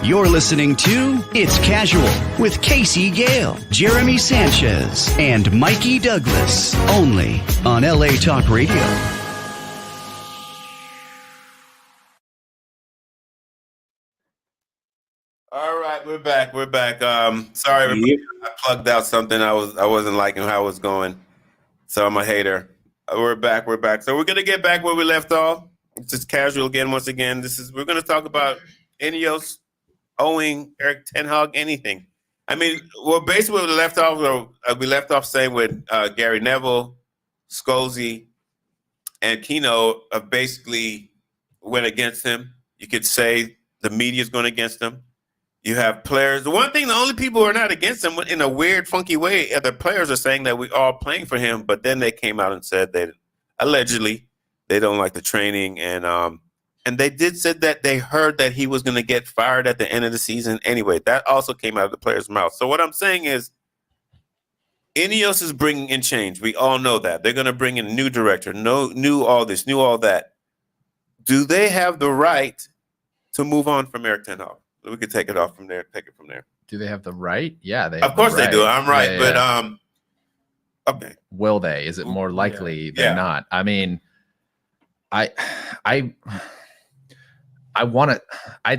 You're listening to It's Casual with Casey Gale, Jeremy Sanchez, and Mikey Douglas, only on LA Talk Radio. All right, we're back. Sorry, everybody. I plugged out something. I wasn't liking how it was going, so I'm a hater. We're back. So we're gonna get back where we left off. It's just casual again. Once again, we're gonna talk about Ineos owing Erik ten Hag anything. I mean, well, basically we left off saying with Gary Neville, Scholesy, and Keno basically went against him. You could say the media's going against him. You have players. The only people who are not against him in a weird, funky way, the players are saying that we are playing for him, but then they came out and said that allegedly they don't like the training, and they did said that they heard that he was going to get fired at the end of the season. Anyway, that also came out of the player's mouth. So what I'm saying is Ineos is bringing in change. We all know that. They're going to bring in a new director, new all this, new all that. Do they have the right to move on from Erik ten Hag? We could take it from there. Do they have the right? Yeah, they. Of course they do. I'm right, yeah. But okay. Will they? Is it more likely than not? I mean, I'd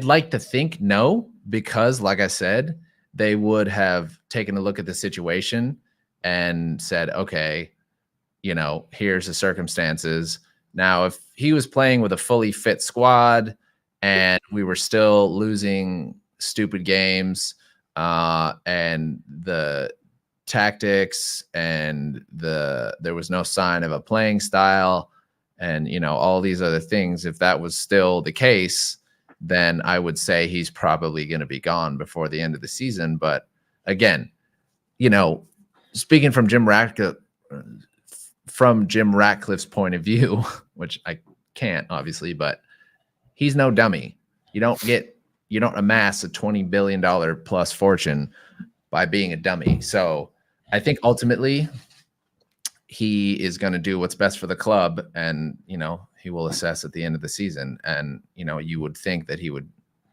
like to think no, because like I said, they would have taken a look at the situation and said, okay, here's the circumstances. Now, if he was playing with a fully fit squad and we were still losing stupid games, and the tactics and there was no sign of a playing style and, all these other things, if that was still the case, then I would say he's probably going to be gone before the end of the season. But again, speaking from Jim Ratcliffe's point of view, which I can't obviously, but he's no dummy. You don't amass a $20 billion plus fortune by being a dummy. So I think ultimately he is going to do what's best for the club, and, he will assess at the end of the season. And, you would think that he would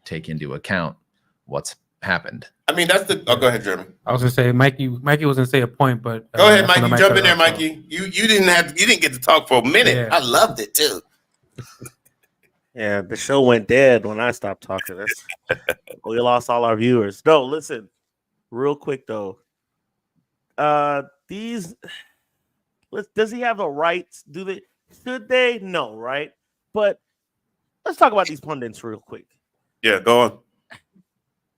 take into account what's happened. I mean, that's go ahead, Jeremy. I was going to say, Mikey was going to say a point, but go ahead, Mikey. Jump in there, Mikey. You didn't get to talk for a minute. Yeah. I loved it too. Yeah, the show went dead when I stopped talking. We lost all our viewers. No, listen, real quick though. Does he have a right? Should they? No, right? But let's talk about these pundits real quick. Yeah, go on.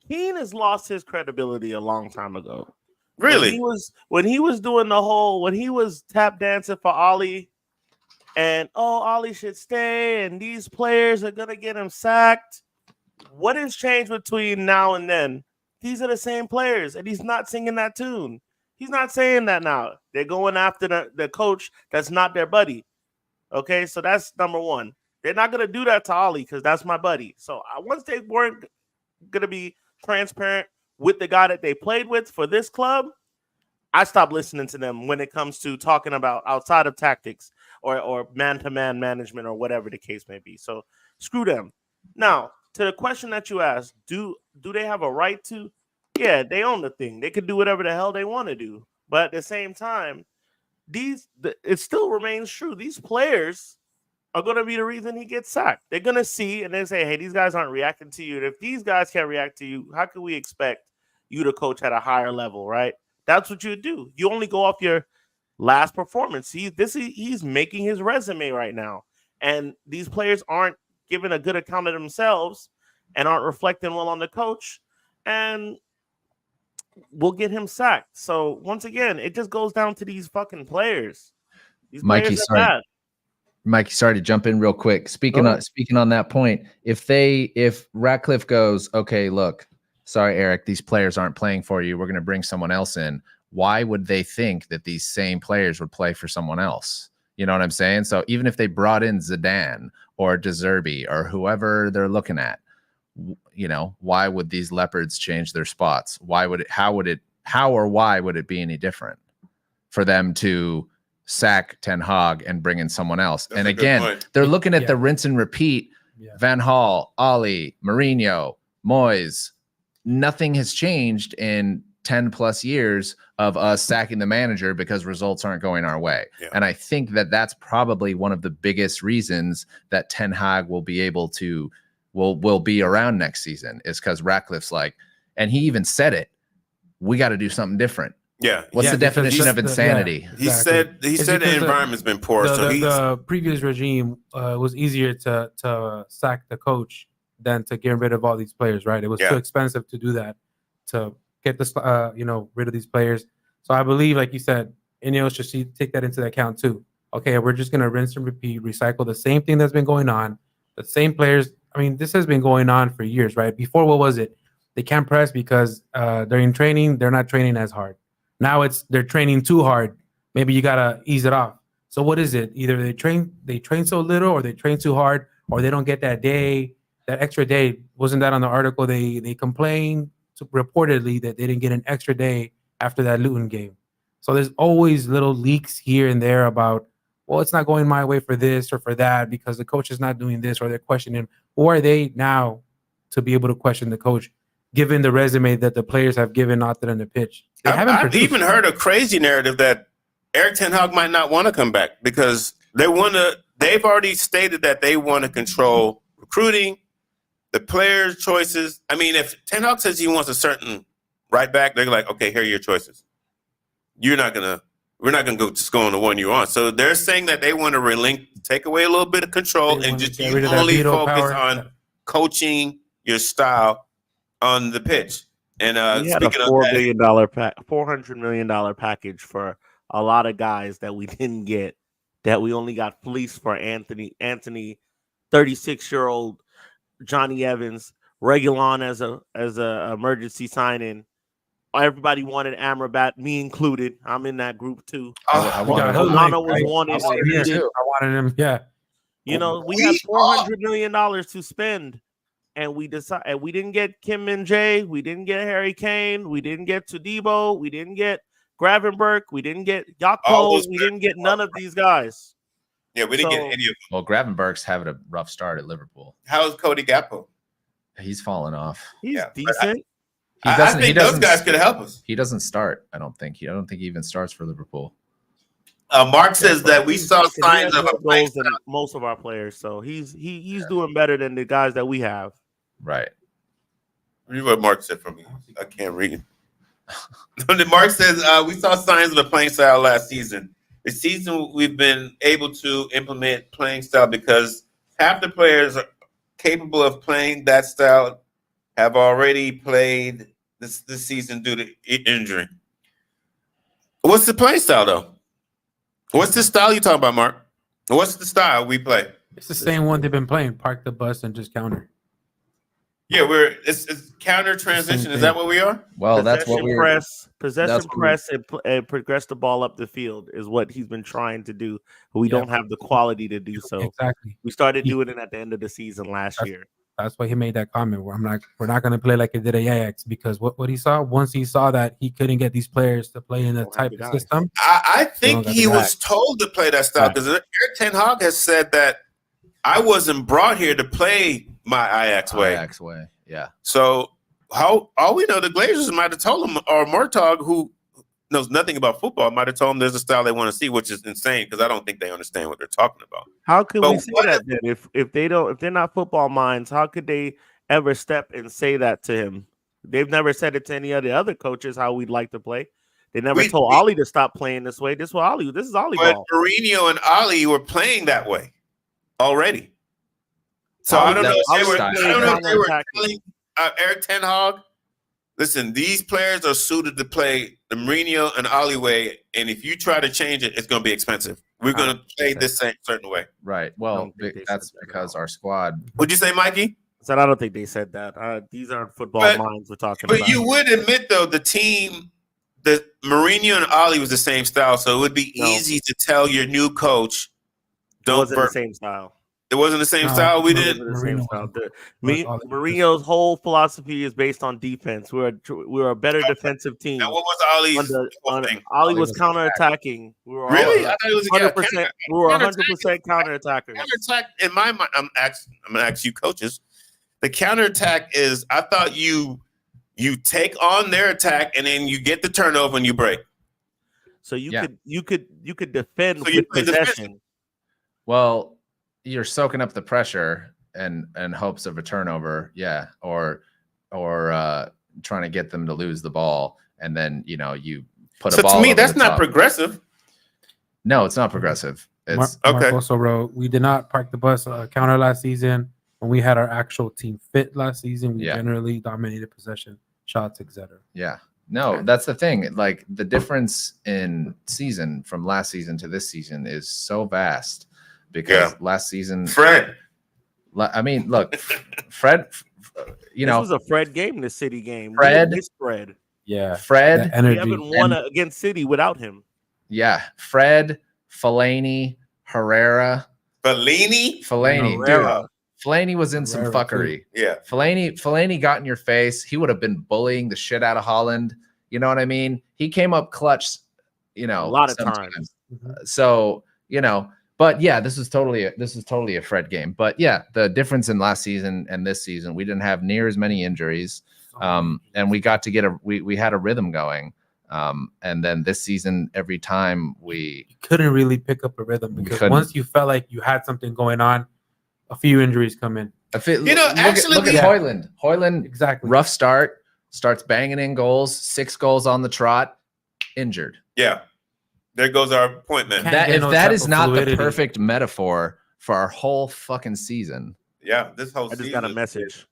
Keane has lost his credibility a long time ago. Really? When he was doing when he was tap dancing for Ollie. And Ollie should stay, and these players are gonna get him sacked. What has changed between now and then? These are the same players, and he's not singing that tune. He's not saying that now. They're going after the coach that's not their buddy. Okay, so that's number one. They're not gonna do that to Ollie because that's my buddy. So once they weren't gonna be transparent with the guy that they played with for this club, I stopped listening to them when it comes to talking about outside of tactics or man-to-man management or whatever the case may be. So screw them. Now, to the question that you asked, do they have a right to? Yeah, they own the thing. They could do whatever the hell they want to do. But at the same time, it still remains true. These players are going to be the reason he gets sacked. They're going to see and they say, hey, these guys aren't reacting to you. And if these guys can't react to you, how can we expect you to coach at a higher level, right? That's what you do. You only go off your last performance. He's making his resume right now. And these players aren't giving a good account of themselves and aren't reflecting well on the coach. And we'll get him sacked. So once again, it just goes down to these fucking players. These Mikey, players are bad. Mikey, sorry to jump in real quick. Speaking on that point, if Ratcliffe goes, okay, look, sorry, Erik, these players aren't playing for you. We're going to bring someone else in. Why would they think that these same players would play for someone else? You know what I'm saying? So even if they brought in Zidane or De Zerbi or whoever they're looking at, why would these leopards change their spots? How or why would it be any different for them to sack Ten Hag and bring in someone else? That's and again, they're looking at the rinse and repeat. Yeah. Van Gaal, Ollie, Mourinho, Moyes, nothing has changed in 10 plus years of us sacking the manager because results aren't going our way. Yeah. And I think that that's probably one of the biggest reasons that Ten Hag will be able to will be around next season, is because Ratcliffe's like, and he even said it, we got to do something different. Yeah. What's Yeah, the because definition of the- insanity? He Exactly. said the because environment's been poor. So the previous regime was easier to sack the coach than to get rid of all these players, right? It was Yeah. too expensive to do that, to get this rid of these players. So I believe, like you said, Ineos should take that into account too. Okay, we're just gonna rinse and repeat, recycle the same thing that's been going on, the same players. I mean, this has been going on for years, right? Before, what was it? They can't press because during training they're not training as hard. Now they're training too hard. Maybe you gotta ease it off. So what is it? Either they train so little, or they train too hard, or they don't get that day, that extra day. Wasn't that on the article? They complained reportedly that they didn't get an extra day after that Luton game. So there's always little leaks here and there about, well, it's not going my way for this or for that because the coach is not doing this, or they're questioning. Who are they now to be able to question the coach, given the resume that the players have given out there on the pitch? They haven't I've produced. even heard a crazy narrative that Eric Ten Hag might not want to come back because they've already stated that they want to control recruiting, the players' choices. I mean, if Ten Hag says he wants a certain right back, they're like, okay, here are your choices. We're not gonna go on the one you want. So they're saying that they want to take away a little bit of control They and wanna just get rid of that only veto focus power. on coaching your style on the pitch. And We had a speaking of $400 million package for a lot of guys that we didn't get, that we only got fleeced for Anthony, 36-year-old Johnny Evans, Reguilon as a emergency signing. Everybody wanted Amrabat, me included. I'm in that group too. I wanted Hood Onana Link, was right? wanted. I wanted him needed. too. I wanted him. Yeah. You know, we had $400 million to spend, and we decided we didn't get Kim Min Jae, we didn't get Harry Kane, we didn't get Todibo, we didn't get Gravenberch, we didn't get All Gakpo, those we didn't get none of these guys. Yeah, we didn't get So- any of them. Well, Gravenberch's having a rough start at Liverpool. How's Cody Gakpo? He's fallen off. He's Yeah, but decent. I think those guys could help us. He doesn't start. I don't think he even starts for Liverpool. Mark says that we He's saw decent. He signs has of more a playing goals than most of our players, so he's doing better than the guys that we have. Right. Read what Mark said for me. I can't read. Mark says we saw signs of the playing style last season. This season we've been able to implement playing style because half the players are capable of playing that style have already played this season due to injury. What's the playing style though? What's the style you talking about, Mark? What's the style we play? It's the same one they've been playing. Park the bus and just counter. Yeah, it's counter transition. Is that what we are? Well, that's what Possession we're press, that's what press, and progress the ball up the field is what he's been trying to do. But we Yeah. don't have the quality to do so. Exactly. We started doing it at the end of the season last year. That's why he made that comment. Where we're not going to play like it did at Ajax, because what he saw, once he saw that he couldn't get these players to play in the Don't have type the of guys. system. I think don't got he the was told to play that style Right. because Eric Ten Hag has said that I wasn't brought here to play my Ajax way. Ajax way. Yeah. So all we know, the Glazers might have told him, or Murtaugh, who knows nothing about football, might have told him there's a style they want to see, which is insane because I don't think they understand what they're talking about. How could But we say what that then? If they're not football minds, how could they ever step and say that to him? They've never said it to any of the other coaches how we'd like to play. They never told Ollie to stop playing this way. This is Ollie. This is Ollie But ball. Mourinho and Ali were playing that way already. So I don't know if they were, I don't know if they were telling Eric Ten Hag, listen, these players are suited to play the Mourinho and Ali way, and if you try to change it, it's going to be expensive. We're going to play this certain way. Right. Well, don't think they that's said that at because all. our squad. Would you say, Mikey? So I don't think they said that. These aren't football But- minds we're talking But about. you would admit, though, the team, the Mourinho and Ali was the same style, so it would be No. easy to tell your new coach, it don't wasn't the burn. same style. It wasn't the same No, style. We no, It didn't. wasn't the same Mourinho style. wasn't. All the- Mourinho's whole philosophy is based on defense. We're a better defensive team. Now, what was Ali's whole thing? Ollie was was counterattacking. We were Really? I thought it was a 100%. We were 100% counterattackers. counterattack. In my mind, I'm gonna ask you, coaches. The counterattack is, I thought you take on their attack and then you get the turnover and you break. So you could defend So you with play defensive. possession. Well, you're soaking up the pressure and hopes of a turnover, or trying to get them to lose the ball, and then you put a So ball. to me, over that's the not top. progressive. No, it's not progressive. It's Okay. Mark also wrote, we did not park the bus counter last season. When we had our actual team fit last season, we generally dominated possession, shots, etc. Yeah. No, that's the thing. Like the difference in season from last season to this season is so vast because last season, Fred. I mean, look, Fred, This was a Fred game, the City game. Fred, Fred. Yeah. Fred, we haven't won against City without him. Yeah. Fred, Fellaini, Herrera. Fellaini, dude. Fellaini was in some fuckery. Yeah. Fellaini got in your face. He would have been bullying the shit out of Holland. You know what I mean? He came up clutch, a lot of times. So, but yeah, this is totally a Fred game. But yeah, the difference in last season and this season, we didn't have near as many injuries. And we got to we had a rhythm going. And then this season, every time you couldn't really pick up a rhythm because once you felt like you had something going on, a few injuries come in. Look at Hoyland. Hoyland, exactly. Rough start, starts banging in goals, 6 goals on the trot, injured. Yeah. There goes our point, man. If that is not the perfect metaphor for our whole fucking season. Yeah, this whole season. I just got a message.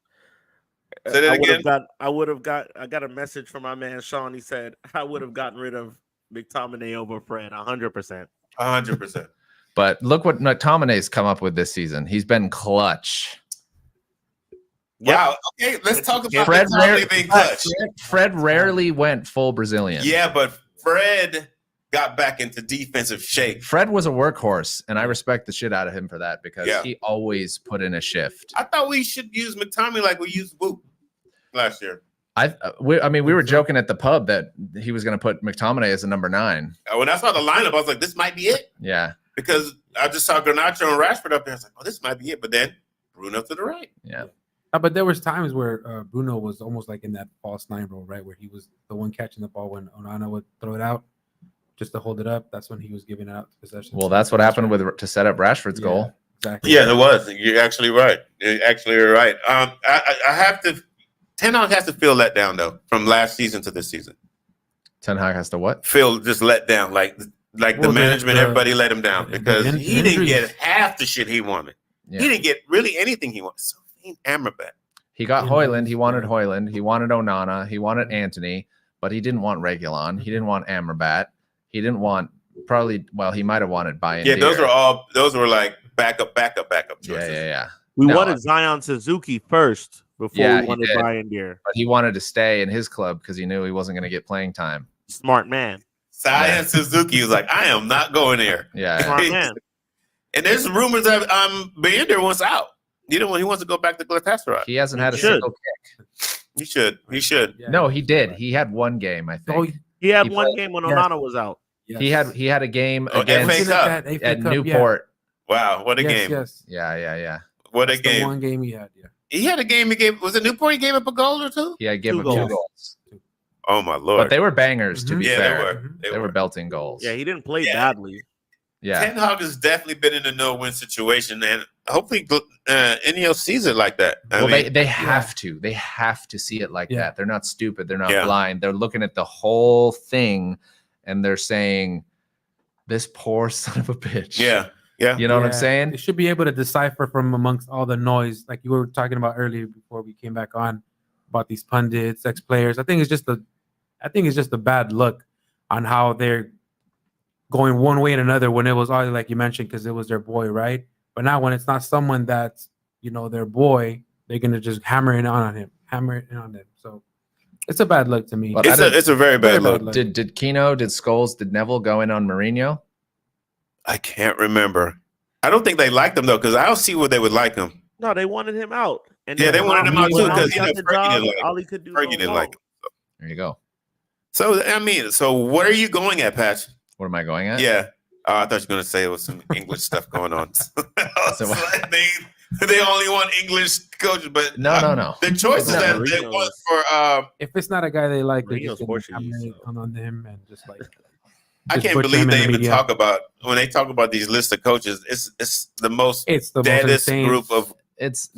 Say that again. I got a message from my man Sean. He said I would have gotten rid of McTominay over Fred 100%. 100%. But look what McTominay's come up with this season. He's been clutch. Wow. Okay, let's talk about McTominay being clutch. Fred rarely went full Brazilian. Yeah, but Fred got back into defensive shape. Fred was a workhorse, and I respect the shit out of him for that because he always put in a shift. I thought we should use McTominay like we used Whoop last year. We were joking at the pub that he was going to put McTominay as a number 9. When I saw the lineup, I was like, this might be it. Yeah. Because I just saw Garnacho and Rashford up there. I was like, oh, this might be it. But then Bruno to the right. Yeah. But there was times where Bruno was almost like in that false 9 role, right? Where he was the one catching the ball when Onana would throw it out just to hold it up. That's when he was giving out possession. Well, that's what happened to set up Rashford's goal. Exactly. Yeah, it was. You're actually right. You're right. I have to. Ten Hag has to feel let down though from last season to this season. Ten Hag has to what? Feel just let down, like the management, everybody let him down because he didn't get half the shit he wanted. Yeah. He didn't get really anything he wanted. So Amrabat. He got Hoyland. He wanted Hoyland. He wanted Onana. He wanted Anthony, but he didn't want Reguilon. He didn't want Amrabat. He didn't want he might have wanted Bayern. Yeah, those were like backup choices. Yeah. We wanted Zion Suzuki first before we wanted Bayern Deer. But he wanted to stay in his club because he knew he wasn't going to get playing time. Smart man. Zion Suzuki was like, I am not going there. Yeah. Smart man. And there's rumors that Bayern Deer wants out. He wants to go back to Galatasaray. He hasn't had a single kick. He should. Yeah. No, he did. He had one game, I think. He had one game when Onana was out. Yes. He had a game against at Newport. Wow, what a game. Yes. Yeah. What a game. One game he had, He had a game. Was it Newport? He gave up a goal or two? Yeah, he gave up 2 goals. Oh my Lord! But they were bangers. To be fair, they were belting goals. Yeah, he didn't play badly. Yeah, Ten Hag has definitely been in a no-win situation, and hopefully Ineos sees it like that. They have to. They have to see it like that. They're not stupid. They're not blind. They're looking at the whole thing, and they're saying, "This poor son of a bitch." Yeah. You know what I'm saying? They should be able to decipher from amongst all the noise, like you were talking about earlier before we came back on, about these pundits, ex-players. I think it's just a bad look on how they're going one way and another when it was all like you mentioned because it was their boy, right? But now when it's not someone that's their boy, they're gonna just hammer it on him. So it's a bad look to me. But it's a very bad look. Did Keno, did Scholes, did Neville go in on Mourinho? I can't remember. I don't think they liked him though, because I don't see where they would like him. No, they wanted him out. And they wanted him out too because Fergie didn't like him. There you go. So so what are you going at, Patch? What am I going at? Yeah. I thought you were going to say it was some English stuff going on. they only want English coaches, but No. the choices No, that they Mourinho's- want for If it's not a guy they like, they're Mourinho's just gonna Portuguese, hammer it so. on him and just like. I just can't butcher believe him in they the even media. talk about when they talk about these list of coaches. It's the most It's the most deadest insane group of. It's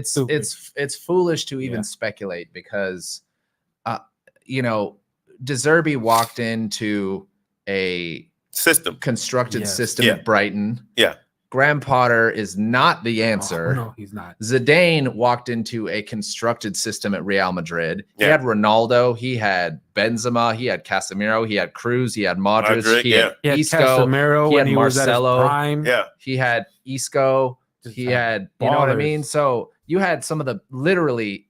Stupid. it's foolish to even Yeah. speculate because De Zerbi walked into a System. constructed Yes. system Yeah. at Brighton. Yeah. Graham Potter is not the answer. Oh, no, he's not. Zidane walked into a constructed system at Real Madrid. He Yeah. had Ronaldo, he had Benzema, he had Casemiro, he had Cruz, he had Modric, Modric, he had He had Isco, Casemiro he when had he was at his Marcelo. prime. Yeah. he had Isco, Just he had had, you know what I ballers. mean? So you had some of the literally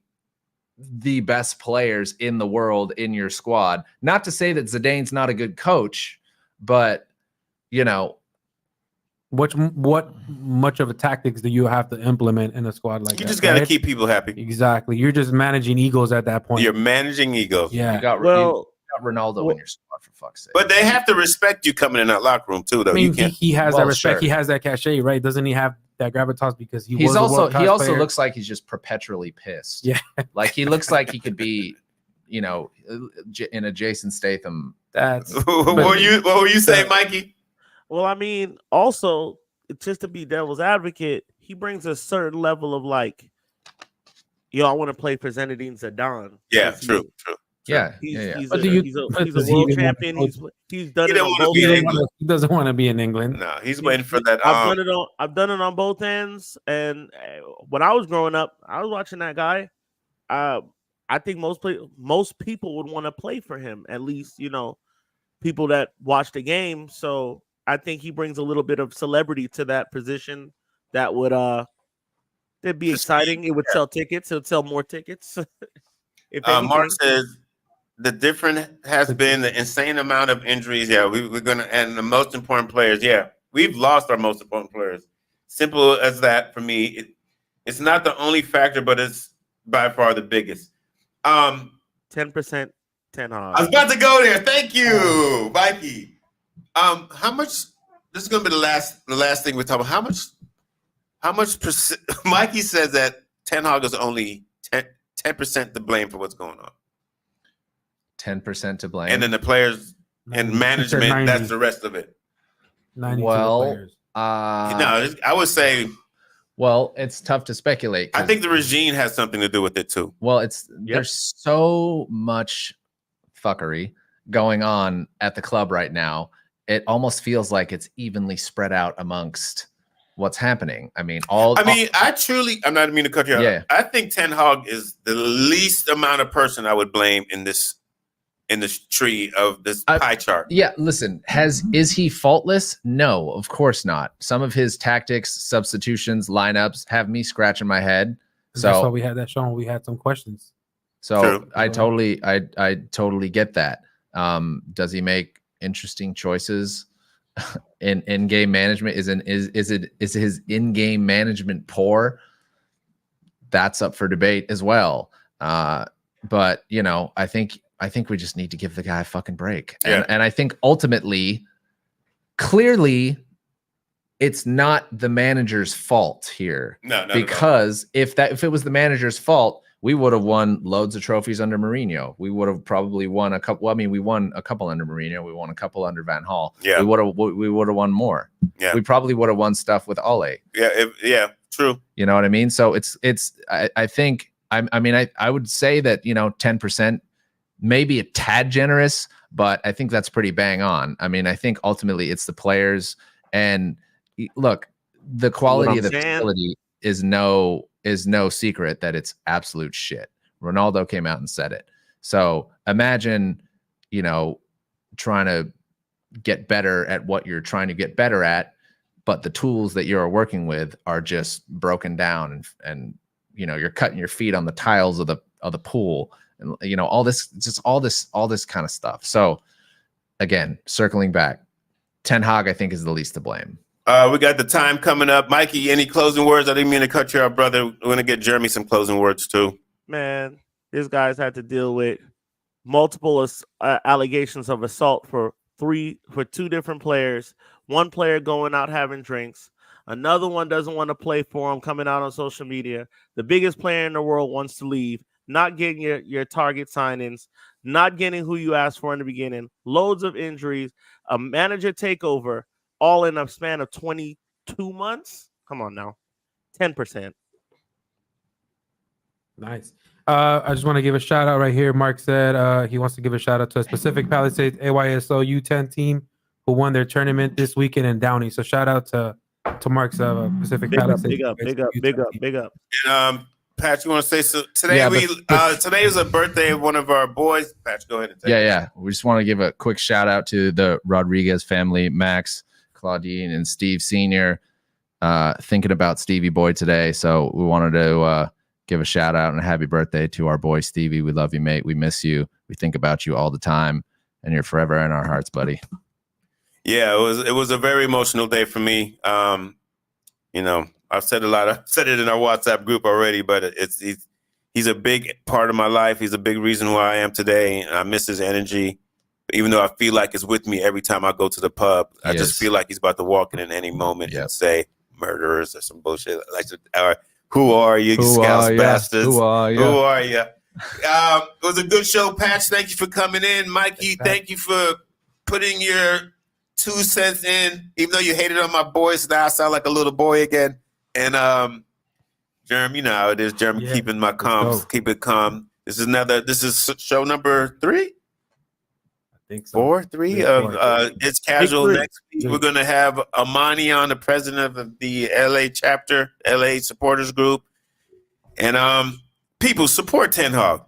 the best players in the world in your squad. Not to say that Zidane's not a good coach, but What much of a tactics do you have to implement in a squad like You that? just got to right? keep people happy. Exactly. You're just managing egos at that point. You're managing egos. Yeah. you got Ronaldo well- in your squad for fuck's sake. But they have to respect you coming in that locker room too, though. I mean, You can't. he has Well, that respect. sure. He has that cachet, right? Doesn't he have that gravitas because he He's was a also world-class he also player? looks like he's just perpetually pissed. Yeah. Like he looks like he could be, in a Jason Statham. That's What were you saying, Mikey? Well, I mean, also, just to be devil's advocate, he brings a certain level of like, I want to play for Zinedine Zidane. Yeah, Because true. Yeah, He's, yeah. he's, But a, do you- he's a but he's a does he world even want to champion. coach? He's done He it didn't on wanna both be in ends. England. he doesn't want to be in England. No, he's waiting for that. I've done it on both ends. And when I was growing up, I was watching that guy. I think most people would want to play for him. At least people that watch the game. So I think he brings a little bit of celebrity to that position. That would it'd be exciting. It would sell tickets. It would sell more tickets. If Mark anything. says the difference has been the insane amount of injuries. Yeah, we're gonna, and the most important players. Yeah, we've lost our most important players. Simple as that for me. It's not the only factor, but it's by far the biggest. 10%, 10 I was about to go there. Thank you, Mikey. How much? This is gonna be the last thing we're talking about. How much percent? Mikey says that Ten Hag is only 10% to blame for what's going on, 10% to blame. and then the players and He said management. 90, That's the rest of it. 90 Well, players. No, I would say well, it's tough to speculate. I 'cause- think the regime has something to do with it too. Well, there's so much fuckery going on at the club right now. It almost feels like it's evenly spread out amongst what's happening. I mean, I'm I'm not mean to cut you off. Yeah. I think Ten Hag is the least amount of person I would blame in this tree of this pie chart. yeah, listen, is he faultless? No, of course not. Some of his tactics, substitutions, lineups have me scratching my head. That's why So we had that show. We had some questions. True. I totally get that. Does he make interesting choices in game management? Is his in-game management poor? That's up for debate as well. But I think we just need to give the guy a fucking break. Yeah. And I think ultimately, clearly, it's not the manager's fault here. No, Because if it was the manager's fault, we would have won loads of trophies under Mourinho. We would have probably won a couple. Well, I mean, we won a couple under Mourinho. We won a couple under Van Gaal. Yeah. We would have won more. Yeah. We probably would have won stuff with Ole. Yeah, true. You know what I mean? So I think I would say that 10%, maybe a tad generous, but I think that's pretty bang on. I mean, I think ultimately it's the players, and look, the quality of the facility is no secret that it's absolute shit. Ronaldo came out and said it. So imagine, trying to get better at what you're trying to get better at, but the tools that you're working with are just broken down, and you're cutting your feet on the tiles of the pool, and all this kind of stuff. So again, circling back, Ten Hag I think is the least to blame. We got the time coming up. Mikey, any closing words? I didn't mean to cut you off, brother. We're going to get Jeremy some closing words, too. Man, these guys had to deal with multiple allegations of assault for two different players. One player going out having drinks, Another one doesn't want to play for him, coming out on social media. The biggest player in the world wants to leave, not getting your target signings, not getting who you asked for in the beginning, loads of injuries, a manager takeover, all in a span of 22 months. Come on now. 10%. Nice. I just want to give a shout out right here. Mark said he wants to give a shout out to a specific Palisades AYSO U10 team who won their tournament this weekend in Downey. So shout out to Mark's Pacific Palisades. Big up. And, Pat, you want to say so? Today today is a birthday of one of our boys. Pat, go ahead and take it. Yeah. We just want to give a quick shout out to the Rodriguez family, Max, Claudine, and Steve Sr. Thinking about Stevie Boy today. So we wanted to give a shout out and a happy birthday to our boy Stevie. We love you, mate. We miss you. We think about you all the time, and you're forever in our hearts, buddy. Yeah, it was a very emotional day for me. You know, I've said it in our WhatsApp group already, but he's a big part of my life. He's a big reason why I am today. I miss his energy, even though I feel like it's with me every time I go to the pub. I just feel like he's about to walk in at any moment and say murderers or some bullshit like who are you, Scouse bastards? Who are you? Who are you? It was a good show, Patch. Thank you for coming in. Mikey, thank you for putting your 2 cents in, even though you hated on my voice. Now I sound like a little boy again. And Jerem, you know how it is. Jerem, keeping my calm, keep it calm. This is show number 3? I think so. 4, 3 of It's Casual. Next week we're gonna have Amani on, the president of the LA chapter, LA supporters group. And people, support Ten Hag.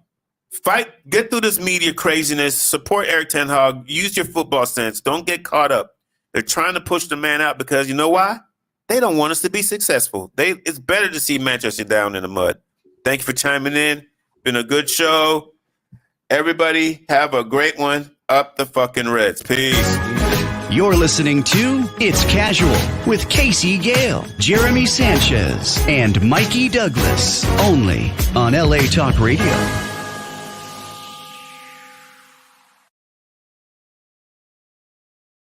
Get through this media craziness. Support Eric Ten Hag. Use your football sense. Don't get caught up. They're trying to push the man out because you know why? They don't want us to be successful. It's better to see Manchester down in the mud. Thank you for chiming in. Been a good show. Everybody have a great one. Up the fucking Reds. Peace. You're listening to It's Casual with Casey Gale, Jeremy Sanchez, and Mikey Douglas, only on LA Talk Radio.